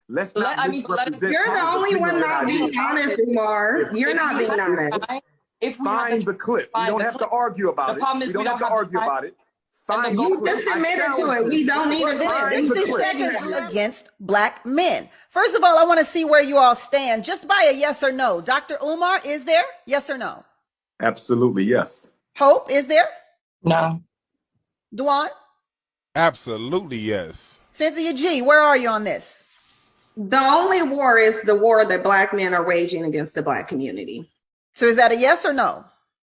Let's not misrepresent you're the only one not being honest, Umar. You're not being honest. Find the clip. We don't have to argue about it. We don't have to argue about it. You just admitted to it. We don't need to. 60 seconds against black men. First of all, I want to see where you all stand, just by a yes or no. Dr. Umar, is there? Yes or no? Absolutely, yes. Hope, is there? No. Dwan? Absolutely, yes. Cynthia G, where are you on this? The only war is the war that black men are waging against the black community. So is that a yes or no?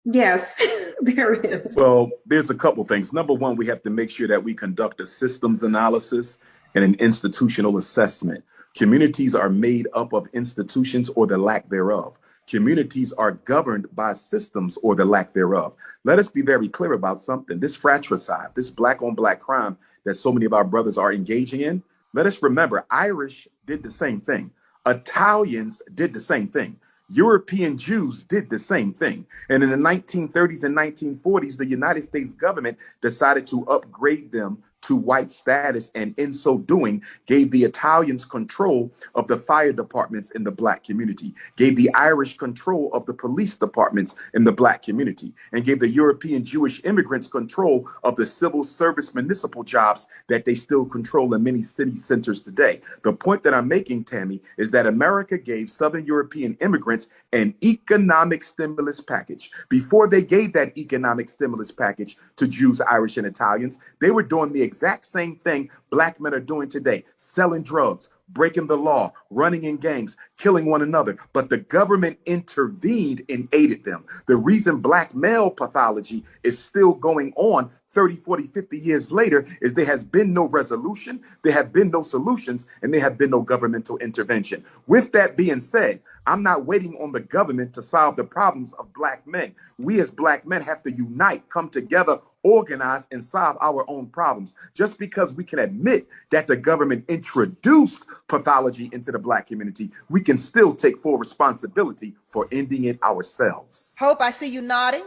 Yes, there is. Well, there's a couple things. Number one, we have to make sure that we conduct a systems analysis and an institutional assessment. Communities are made up of institutions or the lack thereof. Communities are governed by systems or the lack thereof. Let us be very clear about something. This fratricide, this black on black crime that so many of our brothers are engaging in, let us remember, Irish did the same thing. Italians did the same thing. European Jews did the same thing. And in the 1930s and 1940s, the United States government decided to upgrade them to white status, and in so doing, gave the Italians control of the fire departments in the black community, gave the Irish control of the police departments in the black community, and gave the European Jewish immigrants control of the civil service municipal jobs that they still control in many city centers today. The point that I'm making, Tammy, is that America gave Southern European immigrants an economic stimulus package. Before they gave that economic stimulus package to Jews, Irish, and Italians, they were doing the exact same thing black men are doing today, selling drugs, breaking the law, running in gangs, killing one another. But the government intervened and aided them. The reason black male pathology is still going on 30, 40, 50 years later is there has been no resolution, there have been no solutions, and there have been no governmental intervention. With that being said, I'm not waiting on the government to solve the problems of black men. We as black men have to unite, come together, organize, and solve our own problems. Just because we can admit that the government introduced pathology into the black community, we can still take full responsibility for ending it ourselves. Hope, I see you nodding.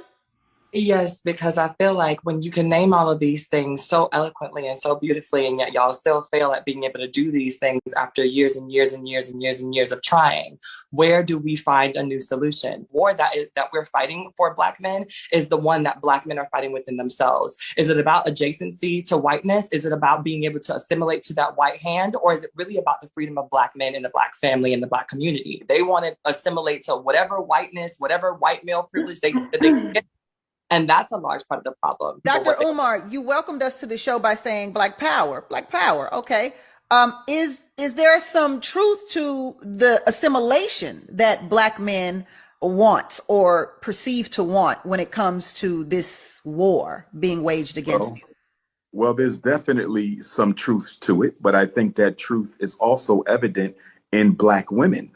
Yes, because I feel like when you can name all of these things so eloquently and so beautifully, and yet y'all still fail at being able to do these things after years and years and years and years and years of trying, where do we find a new solution? War that we're fighting for black men is the one that black men are fighting within themselves. Is it about adjacency to whiteness? Is it about being able to assimilate to that white hand? Or is it really about the freedom of black men in the black family and the black community? They want to assimilate to whatever whiteness, whatever white male privilege they get. And that's a large part of the problem. Dr. Umar, you welcomed us to the show by saying Black Power. Black Power, okay. Is there some truth to the assimilation that black men want or perceive to want when it comes to this war being waged against you? Well, there's definitely some truth to it, but I think that truth is also evident in black women.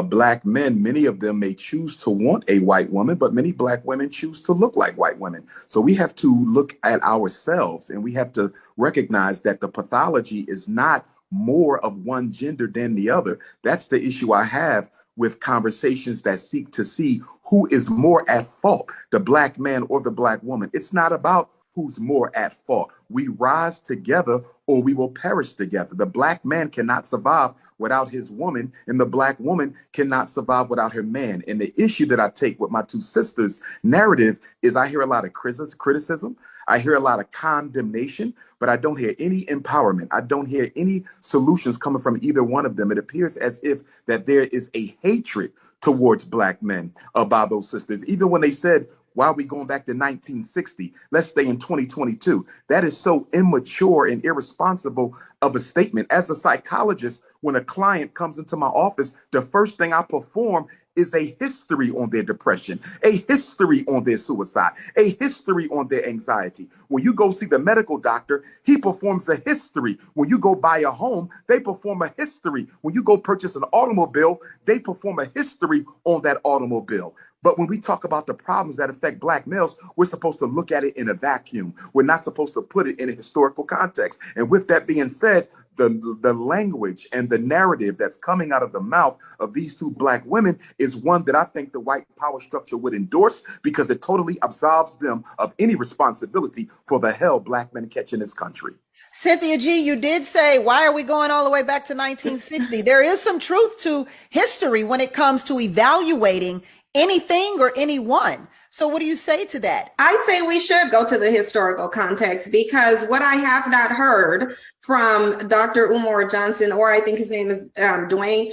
Black men, many of them may choose to want a white woman, but many black women choose to look like white women. So we have to look at ourselves and we have to recognize that the pathology is not more of one gender than the other. That's the issue I have with conversations that seek to see who is more at fault, the black man or the black woman. It's not about who's more at fault. We rise together or we will perish together. The black man cannot survive without his woman, and the black woman cannot survive without her man. And the issue that I take with my two sisters' narrative is I hear a lot of criticism. I hear a lot of condemnation, but I don't hear any empowerment. I don't hear any solutions coming from either one of them. It appears as if that there is a hatred towards black men by those sisters. Even when they said, why are we going back to 1960? Let's stay in 2022. That is so immature and irresponsible of a statement. As a psychologist, when a client comes into my office, the first thing I perform is a history on their depression, a history on their suicide, a history on their anxiety. When you go see the medical doctor, he performs a history. When you go buy a home, they perform a history. When you go purchase an automobile, they perform a history on that automobile. But when we talk about the problems that affect black males, we're supposed to look at it in a vacuum. We're not supposed to put it in a historical context. And with that being said, the language and the narrative that's coming out of the mouth of these two black women is one that I think the white power structure would endorse because it totally absolves them of any responsibility for the hell black men catch in this country. Cynthia G, you did say, why are we going all the way back to 1960? There is some truth to history when it comes to evaluating anything or anyone. So what do you say to that? I say we should go to the historical context, because what I have not heard from DrUmarJohnson, or I think his name is DeWayne,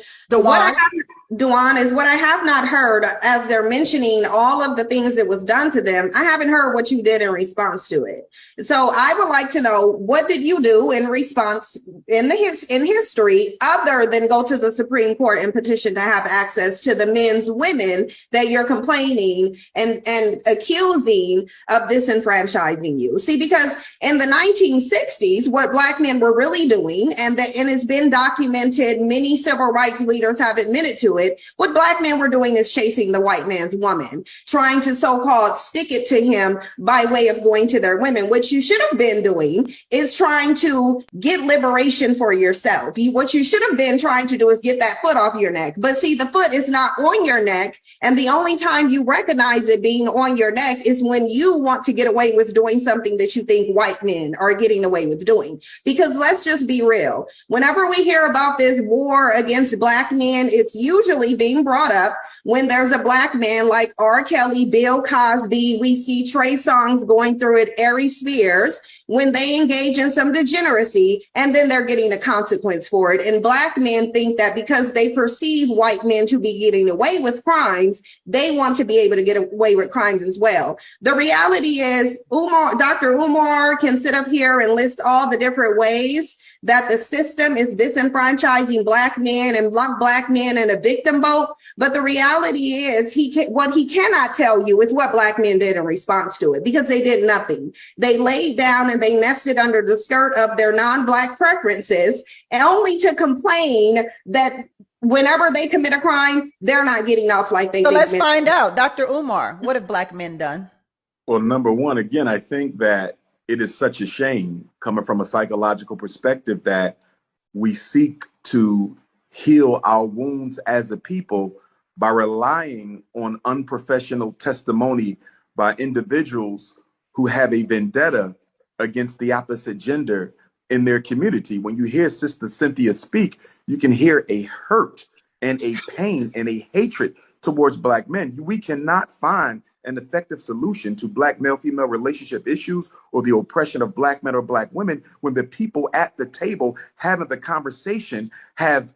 Duan, is what I have not heard as they're mentioning all of the things that was done to them. I haven't heard what you did in response to it. So I would like to know, what did you do in response in history, other than go to the Supreme Court and petition to have access to the men's women that you're complaining and accusing of disenfranchising you? See, because in the 1960s, what Black men were really doing, and it's been documented, many civil rights leaders have admitted to it, what Black men were doing is chasing the white man's woman, trying to so-called stick it to him by way of going to their women. What you should have been doing is trying to get liberation for yourself. What you should have been trying to do is get that foot off your neck. But see, the foot is not on your neck. And the only time you recognize it being on your neck is when you want to get away with doing something that you think white men are getting away with doing. Because let's just be real. Whenever we hear about this war against Black men, it's usually being brought up when there's a Black man like R. Kelly, Bill Cosby. We see Trey Songz going through it, Ari Spears, when they engage in some degeneracy, and then they're getting a consequence for it. And Black men think that because they perceive white men to be getting away with crimes, they want to be able to get away with crimes as well. The reality is, Dr. Umar can sit up here and list all the different ways that the system is disenfranchising Black men and Black men in a victim vote. But the reality is, what he cannot tell you is what Black men did in response to it, because they did nothing. They laid down and they nested under the skirt of their non-Black preferences, and only to complain that whenever they commit a crime, they're not getting off like they did. So let's find out. Dr. Umar, what have Black men done? Well, number one, again, I think that it is such a shame, coming from a psychological perspective, that we seek to heal our wounds as a people by relying on unprofessional testimony by individuals who have a vendetta against the opposite gender in their community. When you hear Sister Cynthia speak, you can hear a hurt and a pain and a hatred towards Black men. We cannot find an effective solution to Black male-female relationship issues or the oppression of Black men or Black women when the people at the table having the conversation have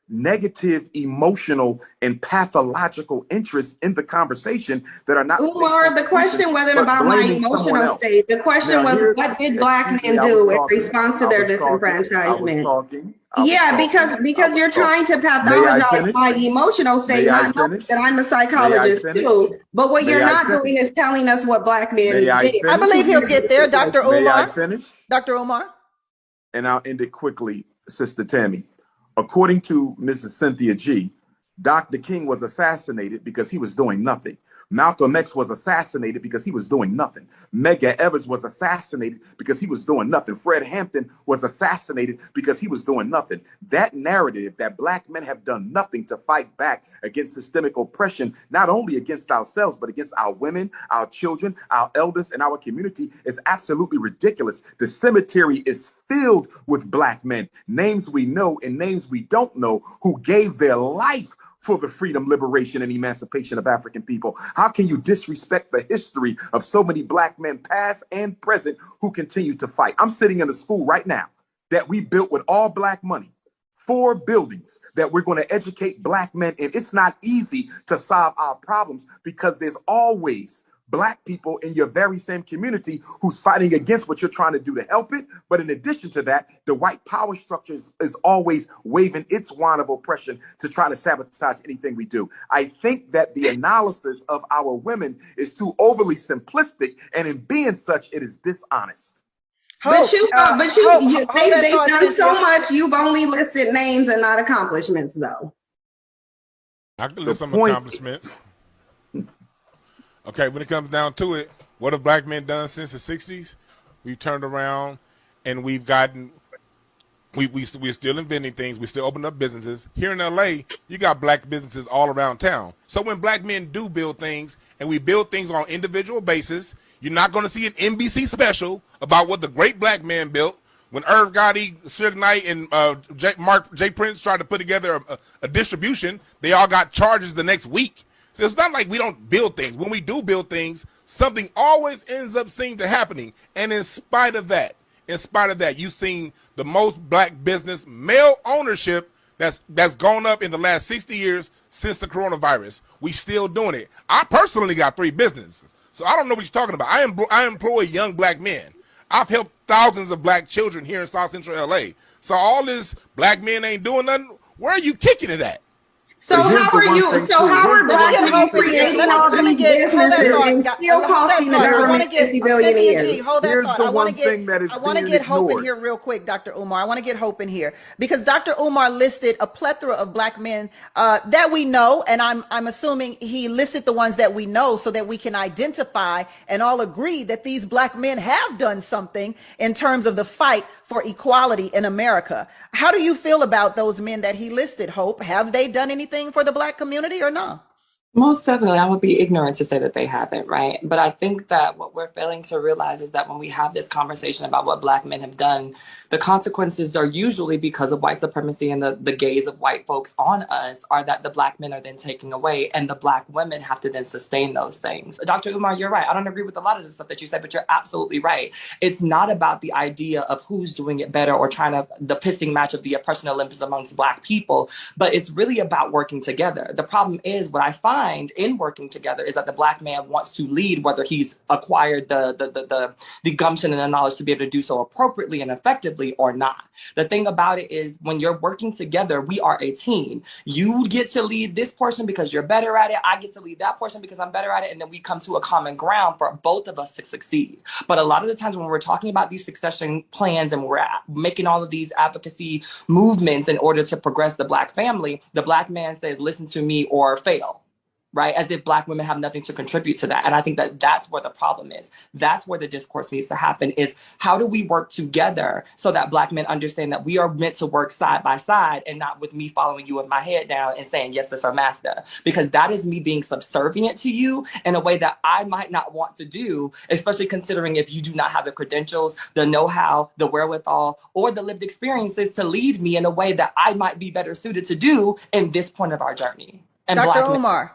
negative emotional and pathological interests in the conversation that are not. Umar, the question wasn't about my emotional state. The question was, what did Black men do in response to their disenfranchisement? Yeah, because you're trying to pathologize my emotional state, not knowing that I'm a psychologist too. But what you're not doing is telling us what Black men did. I believe he'll get there, Dr. Umar. May I finish? Dr. Umar. And I'll end it quickly, Sister Tammy. According to Mrs. Cynthia G., Dr. King was assassinated because he was doing nothing. Malcolm X was assassinated because he was doing nothing. Medgar Evers was assassinated because he was doing nothing. Fred Hampton was assassinated because he was doing nothing. That narrative that Black men have done nothing to fight back against systemic oppression, not only against ourselves, but against our women, our children, our elders, and our community, is absolutely ridiculous. The cemetery is filled with Black men, names we know and names we don't know, who gave their life for the freedom, liberation, and emancipation of African people. How can you disrespect the history of so many Black men, past and present, who continue to fight? I'm sitting in a school right now that we built with all Black money, 4 buildings that we're going to educate Black men in. It's not easy to solve our problems because there's always Black people in your very same community who's fighting against what you're trying to do to help it. But in addition to that, the white power structure is always waving its wand of oppression to try to sabotage anything we do. I think that the analysis of our women is too overly simplistic, and in being such, it is dishonest. They've done so much. You've only listed names and not accomplishments, though. I can list some accomplishments. Okay, when it comes down to it, what have Black men done since the 60s? We've turned around and we've gotten We're still inventing things. We still open up businesses. Here in LA, you got black businesses all around town. So when black men do build things, and we build things on individual basis, you're not going to see an NBC special about what the great black man built. When Irv Gotti, Suge Knight, and J. Prince tried to put together a distribution, they all got charges the next week. So it's not like we don't build things. When we do build things, something always ends up seeming to happening. And in spite of that, you've seen the most black business male ownership that's gone up in the last 60 years since the coronavirus. We still doing it. I personally got 3 businesses, so I don't know what you're talking about. I employ young black men. I've helped thousands of black children here in South Central LA. So all this black men ain't doing nothing. Where are you kicking it at? So how are you? So how are black men creating all these businesses and still costing the government $50 billion a year? Hold that thought. I want to get Hope in ignored. here real quick, Dr. Umar. I want to get Hope in here because Dr. Umar listed a plethora of black men that we know, and I'm assuming he listed the ones that we know so that we can identify and all agree that these black men have done something in terms of the fight for equality in America. How do you feel about those men that he listed, Hope? Have they done anything for the black community or no? Most definitely. I would be ignorant to say that they haven't, right? But I think that what we're failing to realize is that when we have this conversation about what black men have done, the consequences are usually because of white supremacy and the gaze of white folks on us are that the black men are then taking away and the black women have to then sustain those things. Dr. Umar, you're right. I don't agree with a lot of the stuff that you said, but you're absolutely right. It's not about the idea of who's doing it better or trying to the pissing match of the oppression Olympus amongst black people, but it's really about working together. The problem is what I find in working together is that the black man wants to lead, whether he's acquired the gumption and the knowledge to be able to do so appropriately and effectively or not. The thing about it is when you're working together, we are a team. You get to lead this portion because you're better at it. I get to lead that portion because I'm better at it. And then we come to a common ground for both of us to succeed. But a lot of the times when we're talking about these succession plans and we're making all of these advocacy movements in order to progress the black family, the black man says, listen to me or fail. Right? As if black women have nothing to contribute to that. And I think that that's where the problem is. That's where the discourse needs to happen is how do we work together so that black men understand that we are meant to work side by side and not with me following you with my head down and saying, yes, that's our master. Because that is me being subservient to you in a way that I might not want to do, especially considering if you do not have the credentials, the know-how, the wherewithal, or the lived experiences to lead me in a way that I might be better suited to do in this point of our journey. And Dr. Umar.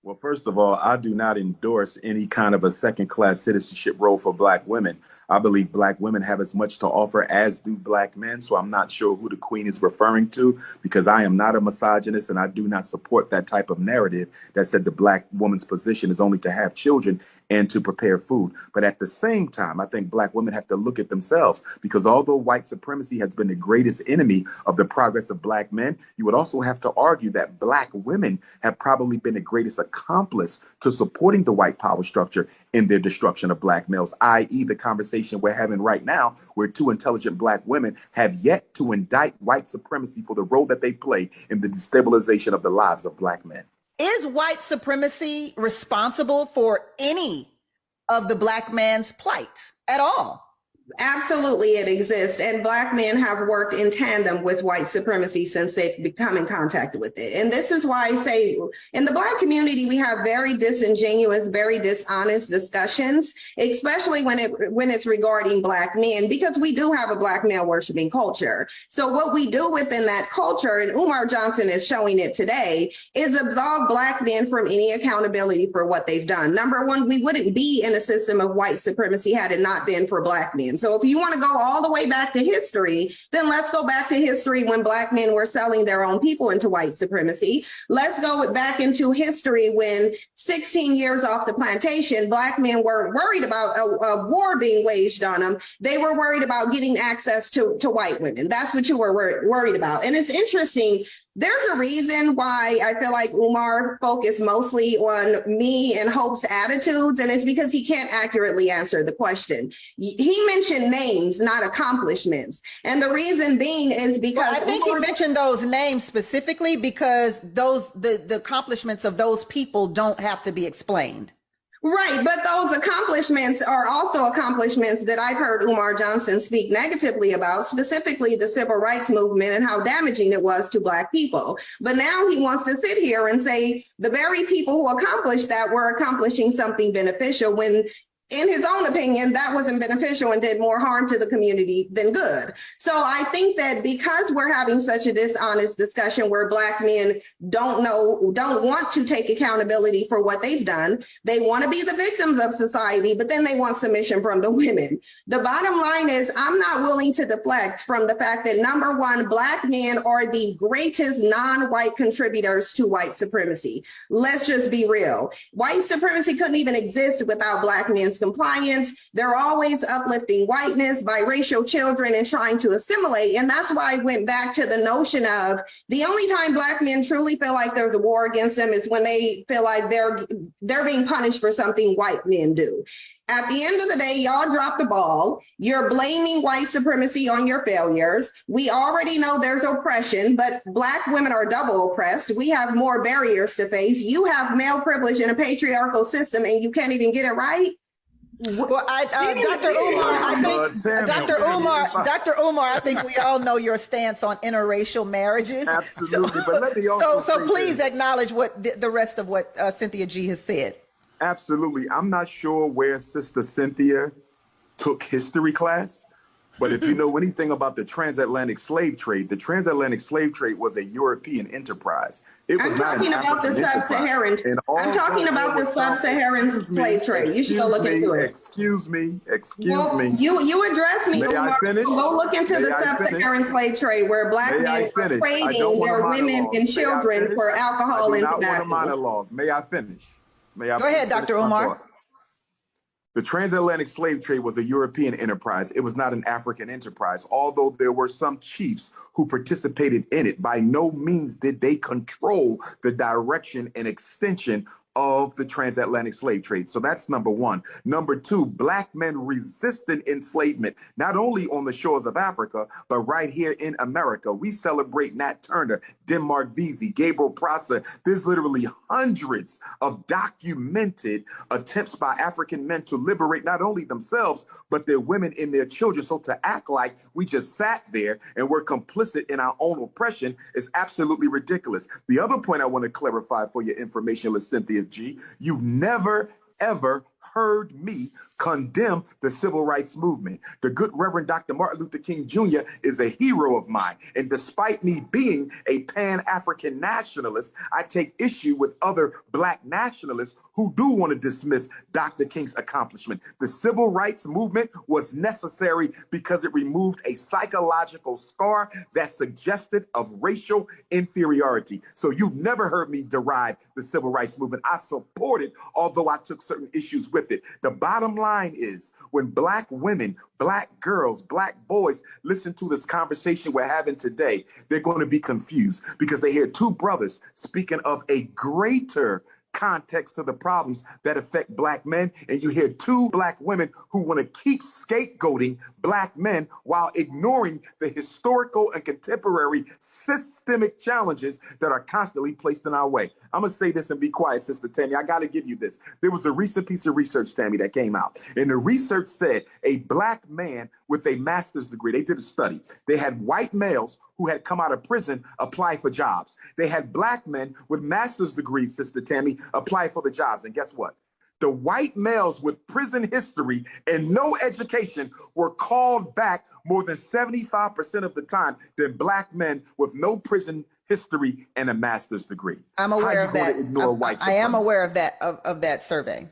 Well, first of all, I do not endorse any kind of a second-class citizenship role for black women. I believe black women have as much to offer as do black men. So I'm not sure who the queen is referring to because I am not a misogynist and I do not support that type of narrative that said the black woman's position is only to have children and to prepare food. But at the same time, I think black women have to look at themselves because although white supremacy has been the greatest enemy of the progress of black men, you would also have to argue that black women have probably been the greatest accomplice to supporting the white power structure in their destruction of black males, i.e. the conversation we're having right now, where 2 intelligent black women have yet to indict white supremacy for the role that they play in the destabilization of the lives of black men. Is white supremacy responsible for any of the black man's plight at all? Absolutely, it exists. And black men have worked in tandem with white supremacy since they've come in contact with it. And this is why I say in the black community, we have very disingenuous, very dishonest discussions, especially when it's regarding black men, because we do have a black male worshiping culture. So what we do within that culture, and DrUmarJohnson is showing it today, is absolve black men from any accountability for what they've done. Number one, we wouldn't be in a system of white supremacy had it not been for black men. So if you want to go all the way back to history, then let's go back to history when black men were selling their own people into white supremacy. Let's go back into history when 16 years off the plantation, black men were worried about a war being waged on them. They were worried about getting access to white women. That's what you were worried about. And it's interesting. There's a reason why I feel like Umar focused mostly on me and Hope's attitudes, and it's because he can't accurately answer the question. He mentioned names, not accomplishments. And the reason being is because I think he mentioned those names specifically because the accomplishments of those people don't have to be explained. Right, but those accomplishments are also accomplishments that I've heard Umar Johnson speak negatively about, specifically the civil rights movement and how damaging it was to Black people. But now he wants to sit here and say the very people who accomplished that were accomplishing something beneficial when, in his own opinion, that wasn't beneficial and did more harm to the community than good. So I think that because we're having such a dishonest discussion where Black men don't want to take accountability for what they've done, they want to be the victims of society, but then they want submission from the women. The bottom line is I'm not willing to deflect from the fact that, number one, Black men are the greatest non-white contributors to white supremacy. Let's just be real. White supremacy couldn't even exist without Black men's compliance. They're always uplifting whiteness, biracial children, and trying to assimilate. And that's why I went back to the notion of the only time Black men truly feel like there's a war against them is when they feel like they're being punished for something white men do. At the end of the day, y'all dropped the ball. You're blaming white supremacy on your failures. We already know there's oppression, but Black women are double oppressed. We have more barriers to face. You have male privilege in a patriarchal system and you can't even get it right. Well, Dr. Umar, I think we all know your stance on interracial marriages. Absolutely, but let me also so please acknowledge what the rest of what Cynthia G has said. Absolutely. I'm not sure where Sister Cynthia took history class, but if you know anything about the transatlantic slave trade was a European enterprise. It was not an African enterprise. I'm talking about the sub-Saharan slave trade. You should go look into it. Excuse me. You address me. May I finish? Go look into the sub-Saharan slave trade where Black men are trading their women and children for alcohol and tobacco. I don't want a monologue. May I finish? Go ahead, Dr. Umar. The transatlantic slave trade was a European enterprise. It was not an African enterprise. Although there were some chiefs who participated in it, by no means did they control the direction and extension of the transatlantic slave trade. So that's number one. Number two, Black men resisted enslavement, not only on the shores of Africa, but right here in America. We celebrate Nat Turner, Denmark Vesey, Gabriel Prosser. There's literally hundreds of documented attempts by African men to liberate not only themselves, but their women and their children. So to act like we just sat there and we're complicit in our own oppression is absolutely ridiculous. The other point I want to clarify for your information, Cynthia G, you've never, ever heard me condemn the civil rights movement. The good Reverend Dr. Martin Luther King Jr. is a hero of mine. And despite me being a Pan-African nationalist, I take issue with other Black nationalists who do want to dismiss Dr. King's accomplishment. The civil rights movement was necessary because it removed a psychological scar that suggested of racial inferiority. So you've never heard me deride the civil rights movement. I support it, although I took certain issues with it. The bottom line is when Black women, Black girls, Black boys listen to this conversation we're having today, they're going to be confused because they hear two brothers speaking of a greater context to the problems that affect Black men, and you hear two Black women who want to keep scapegoating Black men while ignoring the historical and contemporary systemic challenges that are constantly placed in our way. I'm going to say this and be quiet, Sister Tammy. I got to give you this. There was a recent piece of research, Tammy, that came out, and the research said a Black man with a master's degree, they did a study. They had white males who had come out of prison apply for jobs. They had Black men with master's degrees, Sister Tammy, apply for the jobs. And guess what? The white males with prison history and no education were called back more than 75% of the time than Black men with no prison history and a master's degree. I'm aware of that. I am aware of that, of that survey.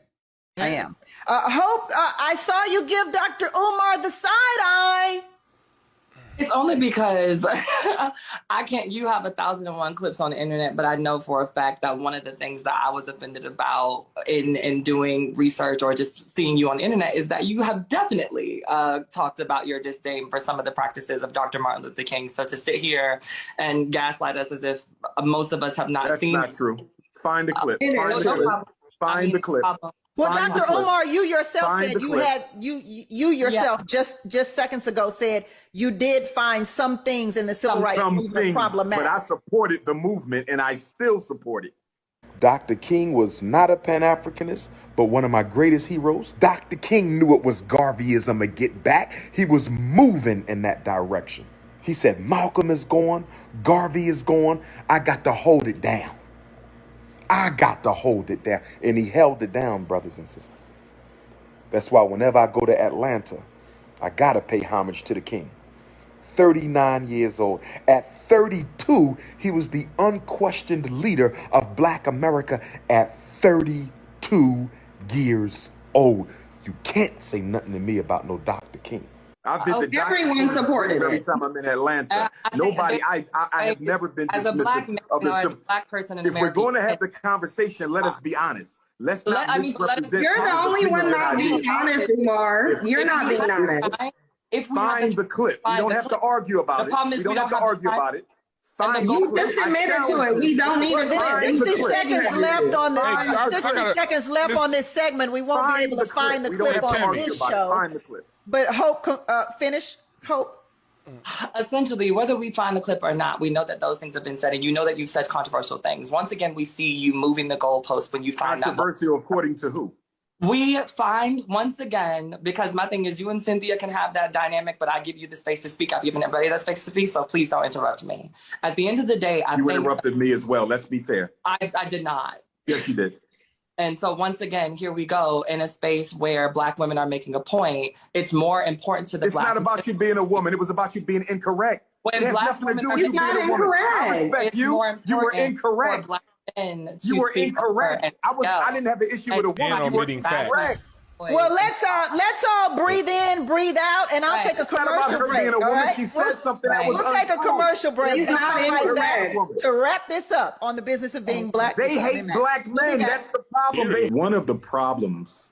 I am. Hope, I saw you give Dr. Umar the side eye. It's only because I can't, you have 1,001 clips on the internet, but I know for a fact that one of the things that I was offended about in doing research or just seeing you on the internet is that you have definitely talked about your disdain for some of the practices of Dr. Martin Luther King. So to sit here and gaslight us as if most of us have not seen. That's not true. Find the clip. Find the clip. Well, Dr. Umar, you yourself said you had you yourself just seconds ago said you did find some things in the civil rights movement problematic. But I supported the movement and I still support it. Dr. King was not a Pan-Africanist, but one of my greatest heroes. Dr. King knew it was Garveyism to get back. He was moving in that direction. He said, Malcolm is gone, Garvey is gone, I got to hold it down. I got to hold it down. And he held it down, brothers and sisters. That's why whenever I go to Atlanta, I got to pay homage to the King. 39 years old. At 32, he was the unquestioned leader of Black America at 32 years old. You can't say nothing to me about no Dr. King. I visit everyone supported every it. time I'm in Atlanta. I have never been as a Black man, as a Black person in America. If we're going to have the conversation, let us be honest. Let's not misrepresent. You're the only one not being honest, Umar. You're not being honest. Find the clip. We don't have to argue about it. We don't have to argue about it. You just admitted to it. We don't need There's 60 seconds left on the 60 seconds left on this segment. We won't be able to find the clip on this show. Find the clip. But Hope, finish. Hope. Essentially, whether we find the clip or not, we know that those things have been said, and you know that you've said controversial things. Once again, we see you moving the goalpost when you find that. Controversial according to who? We find, once again, because my thing is you and Cynthia can have that dynamic, but I give you the space to speak. I've given everybody that space to speak, so please don't interrupt me. At the end of the day, You interrupted me as well. Let's be fair. I did not. Yes, you did. And so once again, here we go in a space where Black women are making a point. It's more important to the It's Black. not about you being a woman. It was about you being incorrect. When it has Black nothing to do women with are you being a woman. I respect you. You were incorrect. You were incorrect. I didn't have an issue with a woman. You were incorrect. Well, let's all breathe in, breathe out, and I'll take a commercial break. All right? She said something that was We'll take a commercial break. He's not incorrect. To wrap this up on the business of being Black. They hate Black men. That's the problem. One of the problems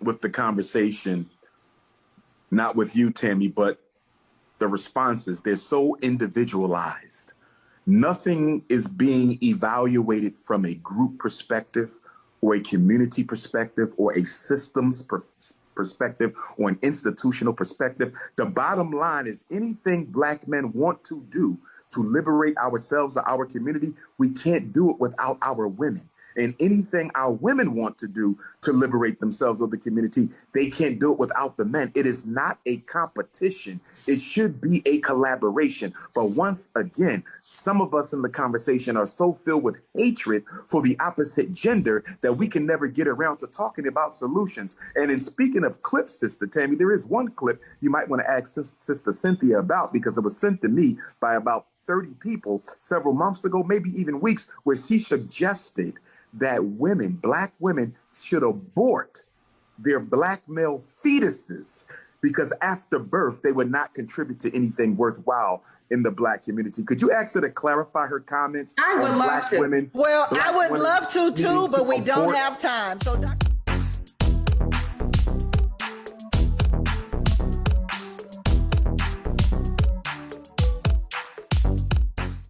with the conversation, not with you, Tammy, but the responses, they're so individualized. Nothing is being evaluated from a group perspective or a community perspective or a systems perspective or an institutional perspective. The bottom line is anything Black men want to do to liberate ourselves or our community, we can't do it without our women. And anything our women want to do to liberate themselves or the community, they can't do it without the men. It is not a competition. It should be a collaboration. But once again, some of us in the conversation are so filled with hatred for the opposite gender that we can never get around to talking about solutions. And in speaking of clips, Sister Tammy, there is one clip you might want to ask Sister Cynthia about, because it was sent to me by about 30 people several months ago, maybe even weeks, where she suggested that women, Black women, should abort their Black male fetuses because after birth, they would not contribute to anything worthwhile in the Black community. Could you ask her to clarify her comments? I would love to. Well, I would love to too, but we don't have time. So, Dr.